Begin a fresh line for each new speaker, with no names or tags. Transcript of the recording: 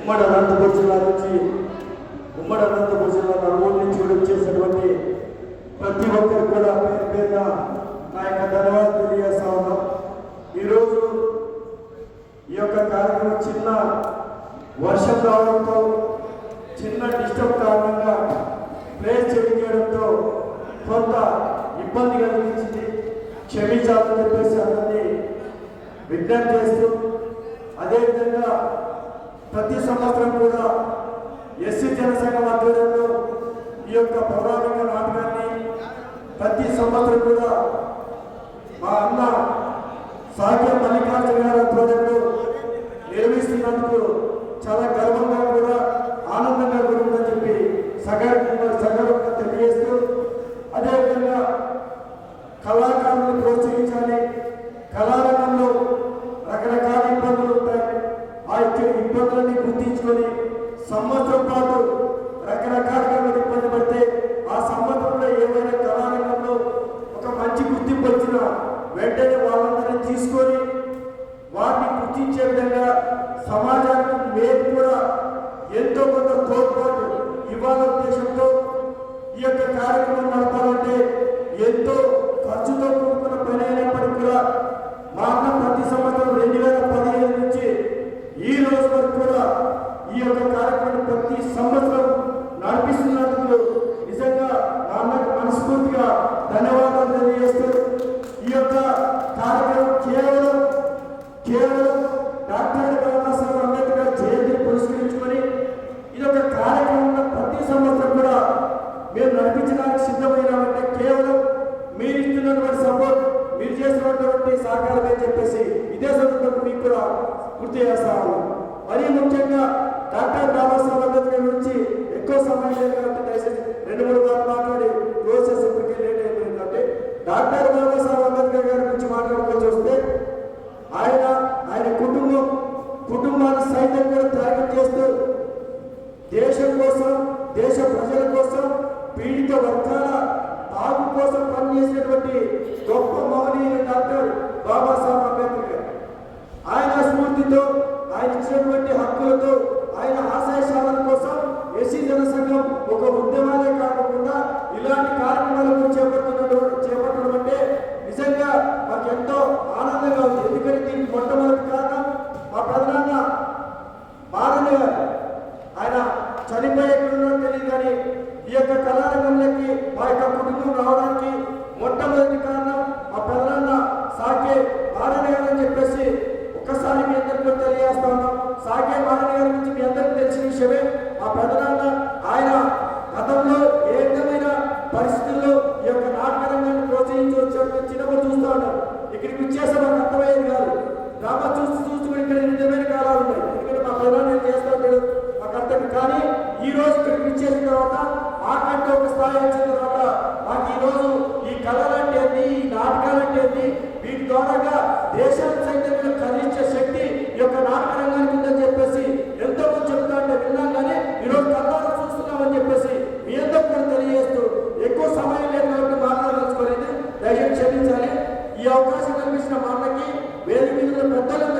ఉమ్మడి అనంతపురం జిల్లా నుంచి ఉమ్మడి అనంతపురం జిల్లా నలుమూల నుంచి వచ్చేసినటువంటి ప్రతి ఒక్కరు కూడా పేరు పేరున నా యొక్క ధన్యవాదాలు తెలియజేస్తా ఉన్నాం. ఈరోజు ఈ యొక్క కార్యక్రమం చిన్న వర్షం రావడంతో చిన్న డిస్టర్బ్ కారణంగా ప్లేస్ చేంజ్ చేయడంతో కొంత ఇబ్బంది కలిగించింది. క్షమించాలని చెప్పేసి అందరినీ విజ్ఞప్తి చేస్తూ, అదేవిధంగా ప్రతి సంవత్సరం కూడా ఎస్సీ జనసంఘం ఆధ్వర్యంలో ఈ యొక్క పౌరాణిక నాటకాన్ని ప్రతి సంవత్సరం కూడా మా అన్న సాగే మల్లికార్జున గారి ఆధ్వర్యంలో నిర్వహిస్తున్నందుకు చాలా గర్వంగా కూడా ఆనందంగా కూడా ఉందని చెప్పి సగర్వంగా తెలియజేస్తూ, అదేవిధంగా కళాకారులను ప్రోత్సహించాలి. కళారంగంలో రకరకాల ఇబ్బందులు ఉంటాయి. ఆ ఇబ్బందులన్నీ గుర్తించుకొని సంవత్సరం పాటు రకరకాలుగా ఇబ్బంది పడితే ఆ సంవత్సరంలో ఏమైనా కళారంగంలో ఒక మంచి గుర్తింపు వచ్చిన వెంటనే వాళ్ళందరినీ తీసుకొని వాటిని గుర్తించే విధంగా సమాజానికి మేము కూడా ఎంతో కొంత తోడ్పాటు ఇవ్వాల ఉద్దేశంతో ఈ యొక్క కార్యక్రమం నడపాలంటే ఎంతో ఖర్చుతో కూడుకున్న పని అయినప్పటికీ కూడా మా అన్న ప్రతి సంవత్సరం 2015 నుంచి ఈ రోజు వరకు కూడా ఈ యొక్క కార్యక్రమం ప్రతి సంవత్సరం నడిపిస్తున్నందుకు నిజంగా మా అన్నకు మనస్ఫూర్తిగా ధన్యవాదాలు తెలియజేస్తూ, ఈ యొక్క కార్యక్రమం కేవలం డాక్టర్ బాబాసాహెబ్ అంబేద్కర్ జయంతిని పురస్కరించుకొని ఇది ఒక కార్యక్రమంలో ప్రతి సంవత్సరం కూడా మేము నడిపించడానికి సిద్ధమైనామంటే కేవలం మీరు ఇస్తున్నటువంటి సపోర్ట్, మీరు చేస్తున్నటువంటి సహకారం అని చెప్పేసి ఇదే సందర్భంగా మీకు కూడా గుర్తు చేస్తాము. మరీ ముఖ్యంగా డాక్టర్ బాబాసాహెబ్ అంబేద్కర్ గురించి ఎక్కువ సమయం లేదు కాబట్టి దయచేసి 2-3 మాటలు మాట్లాడి ప్రోసెస్ ఇప్పటికే లేట్ అయిపోయింది. కాబట్టి డాక్టర్ బాబాసాహెబ్ అంబేద్కర్ గారి గురించి మాట్లాడుకోవాల్సి వస్తే ఆయన కుటుంబాన్ని సైతం కూడా త్యాగం చేస్తూ దేశం కోసం, దేశ ప్రజల కోసం, పీడిత వర్గాల బాగు కోసం పనిచేసినటువంటి గొప్ప మహనీయులు డాక్టర్ బాబాసాహెబ్ అంబేద్కర్. ఆయన స్ఫూర్తితో, ఆయన ఇచ్చినటువంటి హక్కులతో, ఆయన ఆశయాల కోసం ఎస్సీ జనసంఘం ఒక ఉద్యమాలే కాకుండా ఇలాంటి కార్యక్రమాలను చేపట్టడం అంటే నిజంగా మాకు ఎంతో ఆనందంగా ఉంది. ఎందుకంటే దీనికి మొట్టమొదటి కారణం మా ప్రధాన మారని ఆయన చనిపోయే తెలియదు, కానీ ఈ యొక్క కళారంగంలోకి మా యొక్క కుటుంబం రావడానికి మొట్టమొదటి కారణం మా ప్రధాన సాగే మారని గారు అని చెప్పేసి ఒక్కసారి మీ అందరికీ తెలియజేస్తా ఉన్నాం. సాగే మారని గారి గురించి మీ అందరికీ తెలిసిన విషయమే. మా ప్రధాన ఆయన గతంలో ఏ విధమైన పరిస్థితుల్లో ఈ యొక్క నాటక రంగాన్ని ప్రోత్సహించి వచ్చాడు చిన్నప్పుడు చూస్తూ ఉంటారు. ఇక్కడికి వచ్చేస్తే మాకు అర్థమయ్యేది కాదు. డ్రామా చూస్తూ ఇక్కడ నిజమైన కాలాలు ఉన్నాయి. ఎందుకంటే మా ప్రధాన చేస్తూ ఉంటాడు మాకు అర్థం. కానీ ఈ రోజు ఇక్కడికి వచ్చేసిన తర్వాత మాకంటే ఒక స్థాయి వచ్చిన తర్వాత మాకు ఈ రోజు ఈ కళలంటే ఏంటి, ఈ నాటకాలంటే ఏంటి, వీటి ద్వారాగా దేశాన్ని సైతం కదిలించే శక్తి ఈ యొక్క నాటక రంగానికి ఉందని చెప్పేసి ఎంతో మంది చెప్తా అంటే విన్నాం. కానీ ఈరోజు కళ్ళారా చూస్తున్నామని చెప్పేసి మీ అందరూ కూడా తెలియజేస్తూ, ఎక్కువ సమయం లేదు కాబట్టి మాట్లాడాల్సుకోలేదు, దయచేసి క్షమించాలి. ఈ అవకాశం కల్పించిన మా అన్నకి వేదిక మీద పెద్దలందరూ